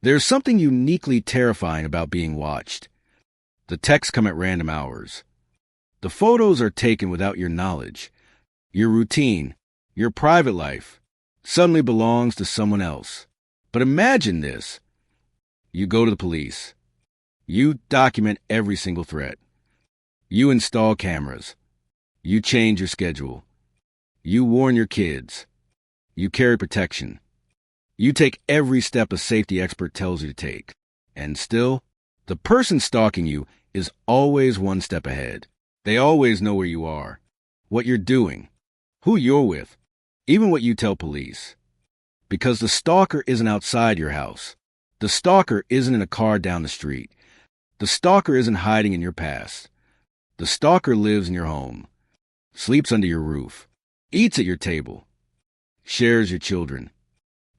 There's something uniquely terrifying about being watched. The texts come at random hours. The photos are taken without your knowledge. Your routine, your private life, suddenly belongs to someone else. But imagine this. You go to the police. You document every single threat. You install cameras. You change your schedule. You warn your kids. You carry protection. You take every step a safety expert tells you to take. And still, the person stalking you is always one step ahead. They always know where you are, what you're doing, who you're with, even what you tell police. Because the stalker isn't outside your house. The stalker isn't in a car down the street. The stalker isn't hiding in your past. The stalker lives in your home, sleeps under your roof, eats at your table, shares your children.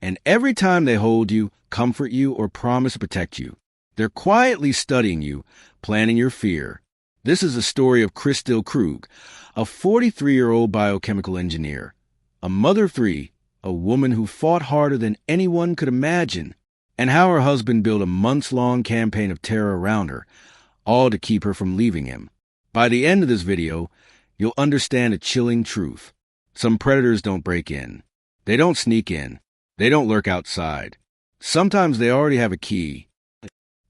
And every time they hold you, comfort you, or promise to protect you, they're quietly studying you, planning your fear. This is the story of Kristil Krug, a 43-year-old biochemical engineer, a mother of three, a woman who fought harder than anyone could imagine, and how her husband built a months-long campaign of terror around her, all to keep her from leaving him. By the end of this video, you'll understand a chilling truth. Some predators don't break in. They don't sneak in. They don't lurk outside. Sometimes they already have a key.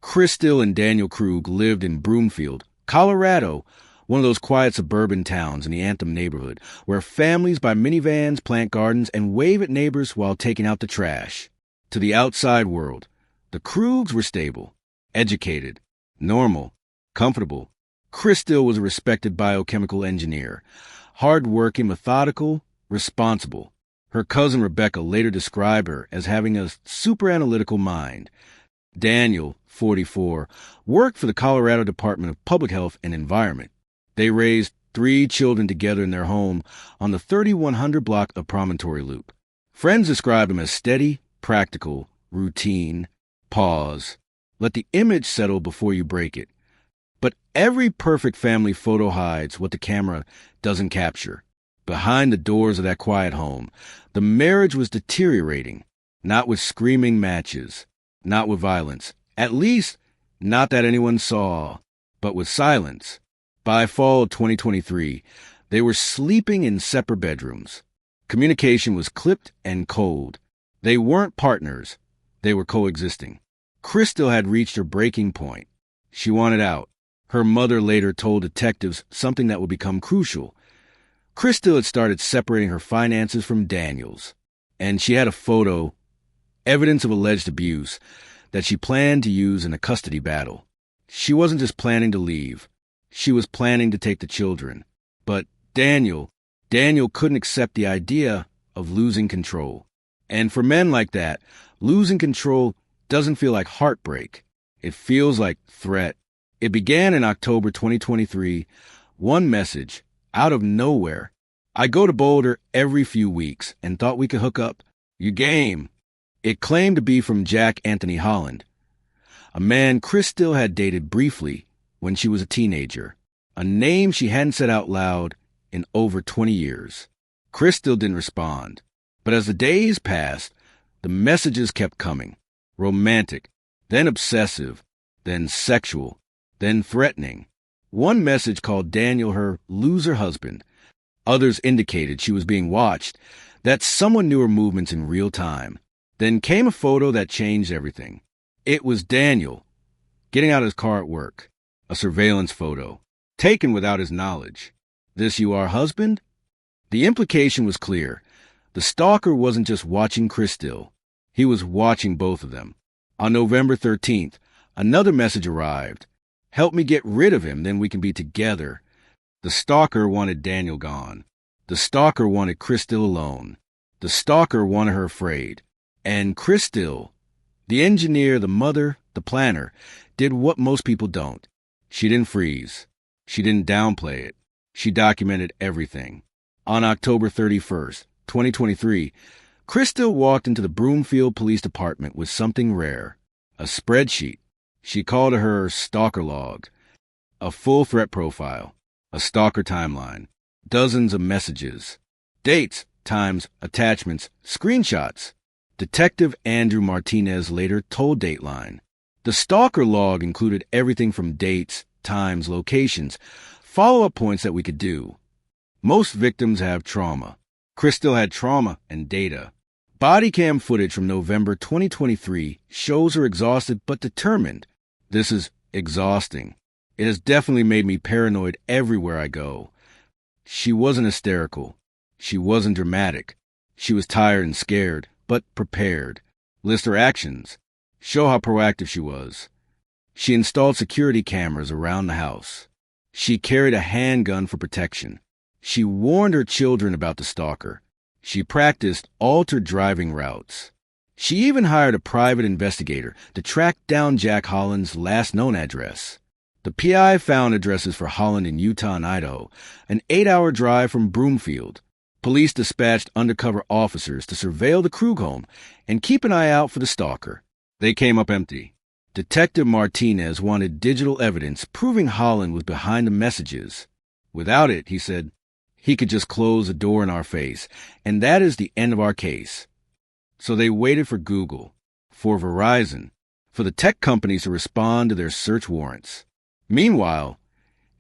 Kristil and Daniel Krug lived in Broomfield, Colorado, one of those quiet suburban towns in the Anthem neighborhood, where families buy minivans, plant gardens, and wave at neighbors while taking out the trash. To the outside world, the Krugs were stable, educated, normal, comfortable. Kristil was a respected biochemical engineer, hard-working, methodical, responsible. Her cousin Rebecca later described her as having a super-analytical mind. Daniel, 44, worked for the Colorado Department of Public Health and Environment. They raised 3 children together in their home on the 3100 block of Promontory Loop. Friends described him as steady, practical, routine, pause. Let the image settle before you break it. But every perfect family photo hides what the camera doesn't capture. Behind the doors of that quiet home, the marriage was deteriorating, not with screaming matches, not with violence, at least not that anyone saw, but with silence. By fall of 2023, they were sleeping in separate bedrooms. Communication was clipped and cold. They weren't partners. They were coexisting. Kristil had reached her breaking point. She wanted out. Her mother later told detectives something that would become crucial. Kristil had started separating her finances from Daniel's, and she had a photo, evidence of alleged abuse, that she planned to use in a custody battle. She wasn't just planning to leave. She was planning to take the children. But Daniel couldn't accept the idea of losing control. And for men like that, losing control doesn't feel like heartbreak. It feels like threat. It began in October 2023. One message, out of nowhere. I go to Boulder every few weeks and thought we could hook up. You game. It claimed to be from Jack Anthony Holland, a man Kristil had dated briefly when she was a teenager, a name she hadn't said out loud in over 20 years. Kristil didn't respond, but as the days passed, the messages kept coming. Romantic, then obsessive, then sexual, then threatening. One message called Daniel her loser husband. Others indicated she was being watched, that someone knew her movements in real time. Then came a photo that changed everything. It was Daniel, getting out of his car at work. A surveillance photo, taken without his knowledge. This you are, husband? The implication was clear. The stalker wasn't just watching Kristil. He was watching both of them. On November 13th, another message arrived. Help me get rid of him, then we can be together. The stalker wanted Daniel gone. The stalker wanted Kristil alone. The stalker wanted her afraid. And Kristil, the engineer, the mother, the planner, did what most people don't. She didn't freeze. She didn't downplay it. She documented everything. On October 31st, 2023, Kristil walked into the Broomfield Police Department with something rare, a spreadsheet. She called it her stalker log, a full threat profile, a stalker timeline, dozens of messages, dates, times, attachments, screenshots. Detective Andrew Martinez later told Dateline. The Stalker log included everything from dates, times, locations, follow-up points that we could do. Most victims have trauma. Kristil had trauma and data. Body cam footage from November 2023 shows her exhausted but determined. This is exhausting. It has definitely made me paranoid everywhere I go. She wasn't hysterical. She wasn't dramatic. She was tired and scared, but prepared. List her actions. Show how proactive she was. She installed security cameras around the house. She carried a handgun for protection. She warned her children about the stalker. She practiced altered driving routes. She even hired a private investigator to track down Jack Holland's last known address. The PI found addresses for Holland in Utah and Idaho, an 8-hour drive from Broomfield. Police dispatched undercover officers to surveil the Krug home and keep an eye out for the stalker. They came up empty. Detective Martinez wanted digital evidence proving Holland was behind the messages. Without it, he said, he could just close the door in our face, and that is the end of our case. So they waited for Google, for Verizon, for the tech companies to respond to their search warrants. Meanwhile,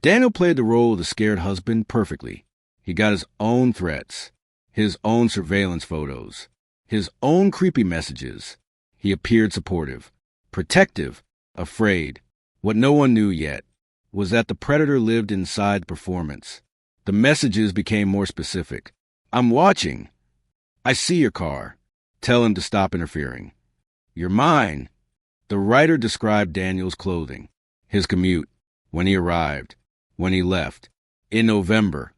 Daniel played the role of the scared husband perfectly. He got his own threats, his own surveillance photos, his own creepy messages. He appeared supportive, protective, afraid. What no one knew yet was that the predator lived inside the performance. The messages became more specific. I'm watching. I see your car. Tell him to stop interfering. You're mine. The writer described Daniel's clothing, his commute, when he arrived, when he left. In November,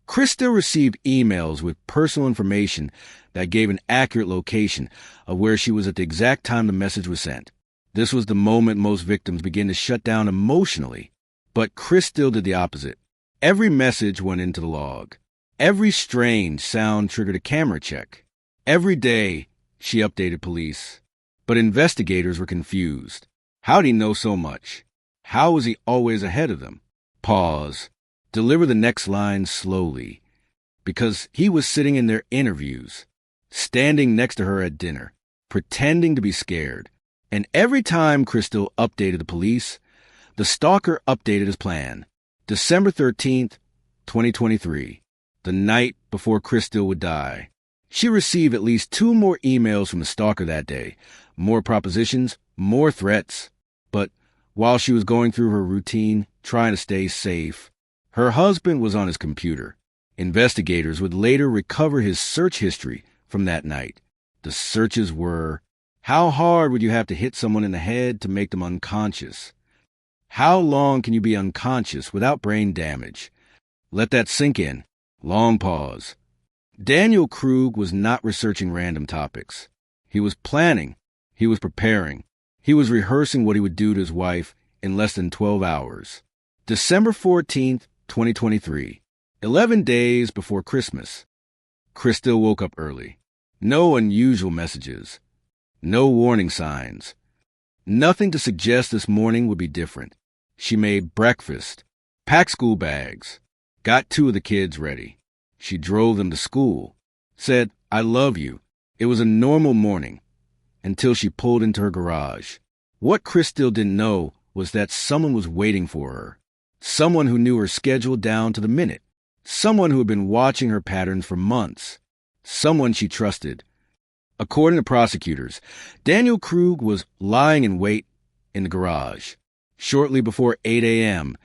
Kristil received emails with personal information that gave an accurate location of where she was at the exact time the message was sent. This was the moment most victims begin to shut down emotionally. But Kristil did the opposite. Every message went into the log. Every strange sound triggered a camera check. Every day, she updated police. But investigators were confused. How did he know so much? How was he always ahead of them? Pause. Deliver the next line slowly. Because he was sitting in their interviews, standing next to her at dinner, pretending to be scared. And every time Kristil updated the police, the stalker updated his plan. December 13th, 2023, the night before Kristil would die. She received at least 2 more emails from the stalker that day. More propositions, more threats. But while she was going through her routine, trying to stay safe, her husband was on his computer. Investigators would later recover his search history from that night. The searches were: how hard would you have to hit someone in the head to make them unconscious? How long can you be unconscious without brain damage? Let that sink in. Long pause. Daniel Krug was not researching random topics. He was planning. He was preparing. He was rehearsing what he would do to his wife in less than 12 hours. December 14th, 2023. 11 days before Christmas. Kristil woke up early. No unusual messages. No warning signs. Nothing to suggest this morning would be different. She made breakfast, packed school bags, got 2 of the kids ready. She drove them to school, said, I love you. It was a normal morning until she pulled into her garage. What Kristil didn't know was that someone was waiting for her. Someone who knew her schedule down to the minute. Someone who had been watching her patterns for months. Someone she trusted. According to prosecutors, Daniel Krug was lying in wait in the garage shortly before 8 a.m.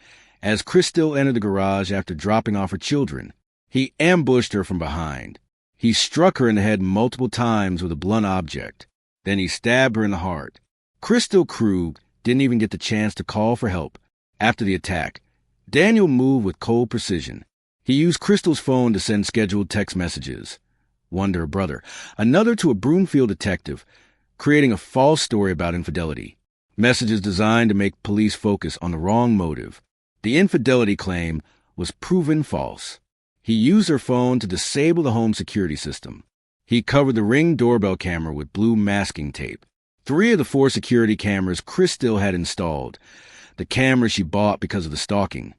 as Kristil entered the garage after dropping off her children. He ambushed her from behind. He struck her in the head multiple times with a blunt object. Then he stabbed her in the heart. Kristil Krug didn't even get the chance to call for help. After the attack, Daniel moved with cold precision. He used Kristil's phone to send scheduled text messages. One to her brother, another to a Broomfield detective, creating a false story about infidelity. Messages designed to make police focus on the wrong motive. The infidelity claim was proven false. He used her phone to disable the home security system. He covered the Ring doorbell camera with blue masking tape. 3 of the 4 security cameras Kristil had installed, the cameras she bought because of the stalking,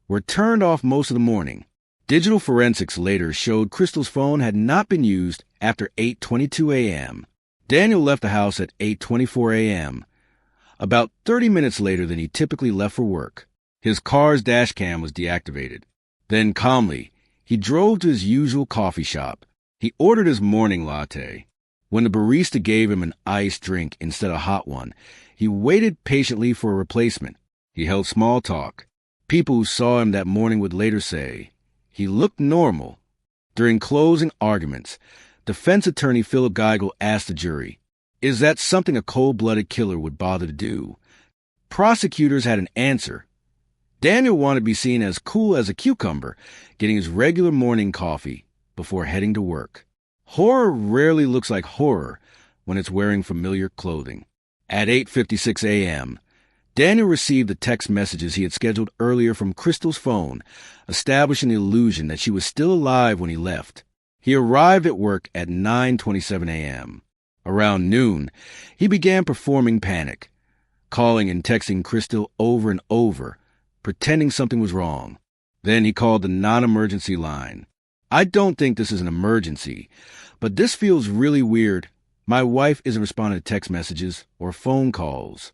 were turned off most of the morning. Digital forensics later showed Kristil's phone had not been used after 8:22 a.m. Daniel left the house at 8:24 a.m., about 30 minutes later than he typically left for work. His car's dash cam was deactivated. Then, calmly, he drove to his usual coffee shop. He ordered his morning latte. When the barista gave him an iced drink instead of a hot one, he waited patiently for a replacement. He held small talk. People who saw him that morning would later say, he looked normal. During closing arguments, defense attorney Philip Geigel asked the jury, is that something a cold-blooded killer would bother to do? Prosecutors had an answer. Daniel wanted to be seen as cool as a cucumber, getting his regular morning coffee before heading to work. Horror rarely looks like horror when it's wearing familiar clothing. At 8:56 a.m., Daniel received the text messages he had scheduled earlier from Kristil's phone, establishing the illusion that she was still alive when he left. He arrived at work at 9:27 a.m. Around noon, he began performing panic, calling and texting Kristil over and over, pretending something was wrong. Then he called the non-emergency line. I don't think this is an emergency, but this feels really weird. My wife isn't responding to text messages or phone calls.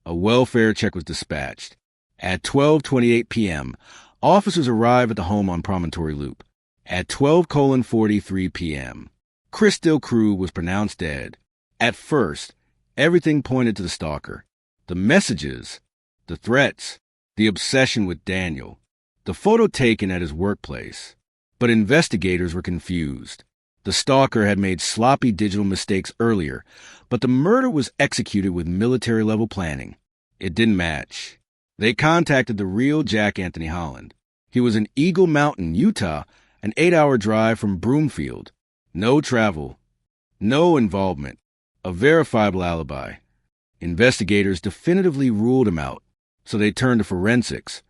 A welfare check was dispatched. At 12:28 p.m., officers arrived at the home on Promontory Loop. At 12:43 p.m., Kristil Krug was pronounced dead. At first, everything pointed to the stalker. The messages, the threats, the obsession with Daniel, the photo taken at his workplace. But investigators were confused. The stalker had made sloppy digital mistakes earlier, but the murder was executed with military-level planning. It didn't match. They contacted the real Jack Anthony Holland. He was in Eagle Mountain, Utah, an 8-hour drive from Broomfield. No travel, no involvement, a verifiable alibi. Investigators definitively ruled him out, so they turned to forensics,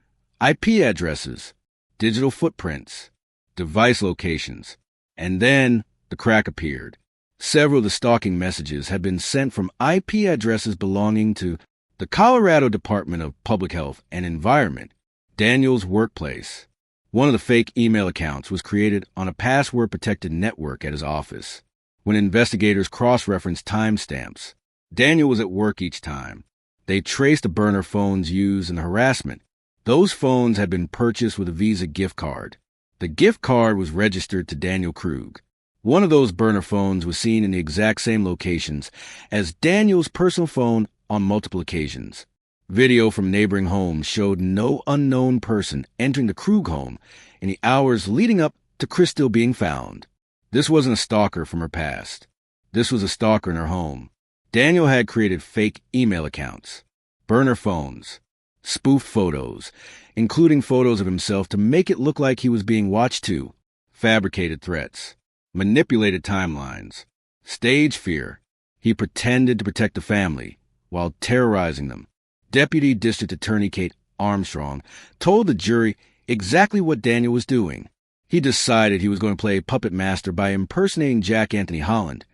IP addresses, digital footprints, device locations, and then the crack appeared. Several of the stalking messages had been sent from IP addresses belonging to the Colorado Department of Public Health and Environment, Daniel's workplace. One of the fake email accounts was created on a password-protected network at his office. When investigators cross-referenced timestamps, Daniel was at work each time. They traced the burner phones used in the harassment. Those phones had been purchased with a Visa gift card. The gift card was registered to Daniel Krug. One of those burner phones was seen in the exact same locations as Daniel's personal phone on multiple occasions. Video from neighboring homes showed no unknown person entering the Krug home in the hours leading up to Kristil being found. This wasn't a stalker from her past. This was a stalker in her home. Daniel had created fake email accounts, burner phones, spoof photos, including photos of himself to make it look like he was being watched too, fabricated threats, manipulated timelines, stage fear. He pretended to protect the family while terrorizing them. Deputy District Attorney Kate Armstrong told the jury exactly what Daniel was doing. He decided he was going to play puppet master by impersonating Jack Anthony Holland,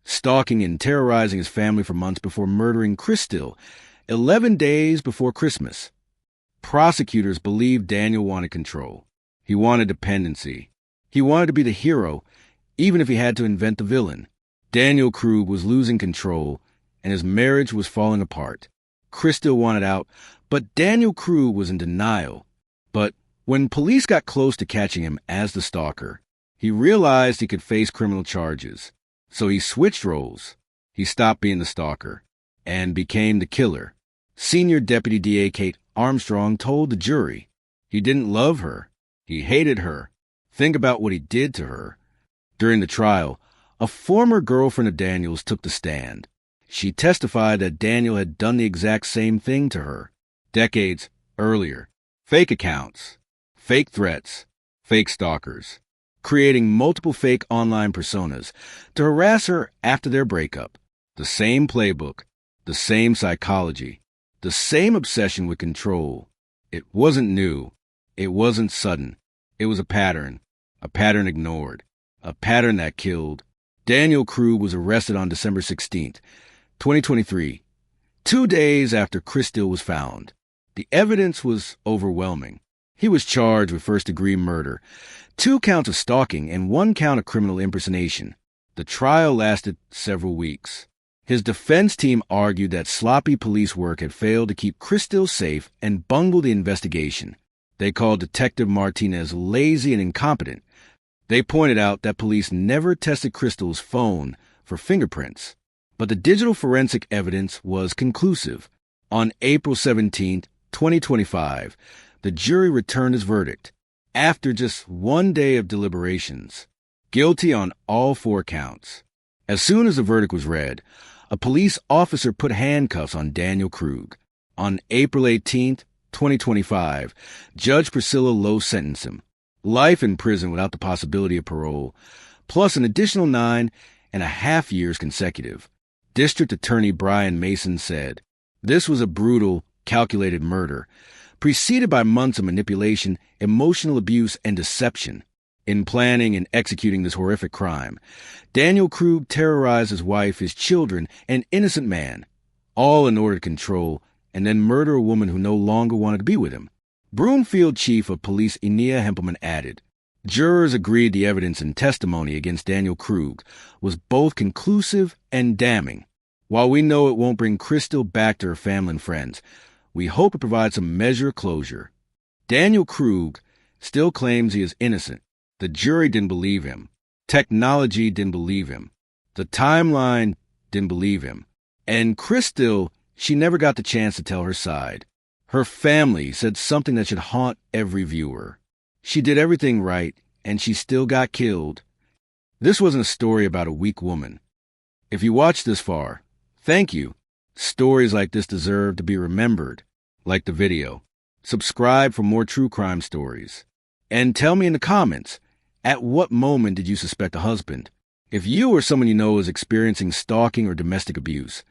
stalking and terrorizing his family for months before murdering Kristil 11 days before Christmas. Prosecutors believed Daniel wanted control. He wanted dependency. He wanted to be the hero, even if he had to invent the villain. Daniel Krug was losing control, and his marriage was falling apart. Kristil wanted out, but Daniel Krug was in denial. But when police got close to catching him as the stalker, he realized he could face criminal charges. So he switched roles. He stopped being the stalker and became the killer. Senior Deputy DA Kate Armstrong told the jury he didn't love her. He hated her. Think about what he did to her. During the trial, a former girlfriend of Daniel's took the stand. She testified that Daniel had done the exact same thing to her decades earlier. Fake accounts, fake threats, fake stalkers, creating multiple fake online personas to harass her after their breakup. The same playbook, the same psychology, the same obsession with control. It wasn't new. It wasn't sudden. It was a pattern ignored, a pattern that killed. Daniel Krug was arrested on December 16th, 2023, 2 days after Kristil was found. The evidence was overwhelming. He was charged with first-degree murder, 2 counts of stalking, and 1 count of criminal impersonation. The trial lasted several weeks. His defense team argued that sloppy police work had failed to keep Kristil safe and bungled the investigation. They called Detective Martinez lazy and incompetent. They pointed out that police never tested Kristil's phone for fingerprints, but the digital forensic evidence was conclusive. On April 17, 2025, the jury returned its verdict after just one day of deliberations. Guilty on all 4 counts. As soon as the verdict was read, a police officer put handcuffs on Daniel Krug. On April 18, 2025, Judge Priscilla Lowe sentenced him. Life in prison without the possibility of parole, plus an additional 9.5 years consecutive. District Attorney Brian Mason said, "This was a brutal, calculated murder, preceded by months of manipulation, emotional abuse, and deception. In planning and executing this horrific crime, Daniel Krug terrorized his wife, his children, an innocent man, all in order to control and then murder a woman who no longer wanted to be with him." Broomfield Chief of Police Enea Hempelman added, "Jurors agreed the evidence and testimony against Daniel Krug was both conclusive and damning. While we know it won't bring Kristil back to her family and friends, we hope it provides some measure of closure." Daniel Krug still claims he is innocent. The jury didn't believe him. Technology didn't believe him. The timeline didn't believe him. And Kristil, she never got the chance to tell her side. Her family said something that should haunt every viewer. She did everything right, and she still got killed. This wasn't a story about a weak woman. If you watched this far, thank you. Stories like this deserve to be remembered. Like the video. Subscribe for more true crime stories. And tell me in the comments, at what moment did you suspect a husband? If you or someone you know is experiencing stalking or domestic abuse,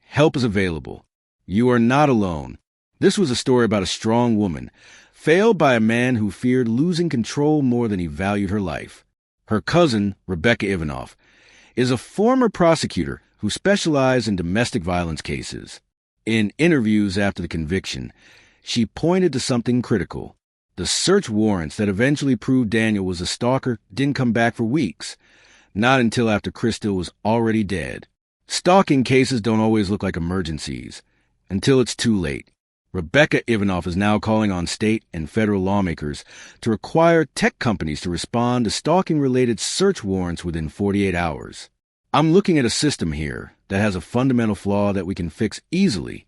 help is available. You are not alone. This was a story about a strong woman, failed by a man who feared losing control more than he valued her life. Her cousin, Rebecca Ivanoff, is a former prosecutor who specialized in domestic violence cases. In interviews after the conviction, she pointed to something critical. The search warrants that eventually proved Daniel was a stalker didn't come back for weeks, not until after Kristil was already dead. Stalking cases don't always look like emergencies, until it's too late. Rebecca Ivanoff is now calling on state and federal lawmakers to require tech companies to respond to stalking-related search warrants within 48 hours. I'm looking at a system here that has a fundamental flaw that we can fix easily.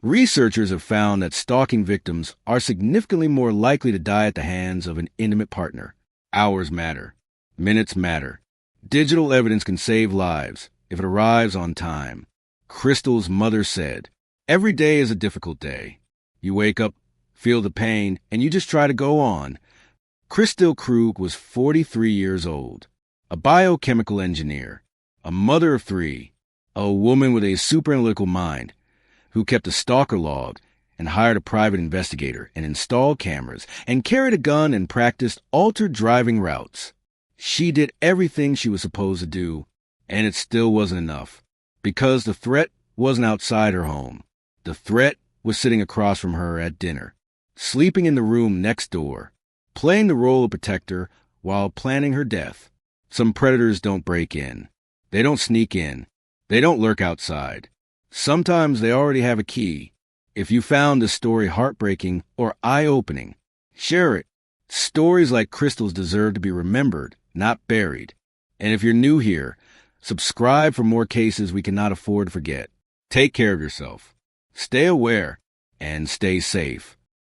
Researchers have found that stalking victims are significantly more likely to die at the hands of an intimate partner. Hours matter. Minutes matter. Digital evidence can save lives if it arrives on time. Kristil's mother said, "Every day is a difficult day. You wake up, feel the pain, and you just try to go on." Kristil Krug was 43 years old, a biochemical engineer, a mother of 3, a woman with a super-analytical mind, who kept a stalker log and hired a private investigator and installed cameras and carried a gun and practiced altered driving routes. She did everything she was supposed to do, and it still wasn't enough, because the threat wasn't outside her home. The threat was sitting across from her at dinner, sleeping in the room next door, playing the role of protector while planning her death. Some predators don't break in. They don't sneak in. They don't lurk outside. Sometimes they already have a key. If you found this story heartbreaking or eye-opening, share it. Stories like Kristil's deserve to be remembered, not buried. And if you're new here, subscribe for more cases we cannot afford to forget. Take care of yourself. Stay aware and stay safe.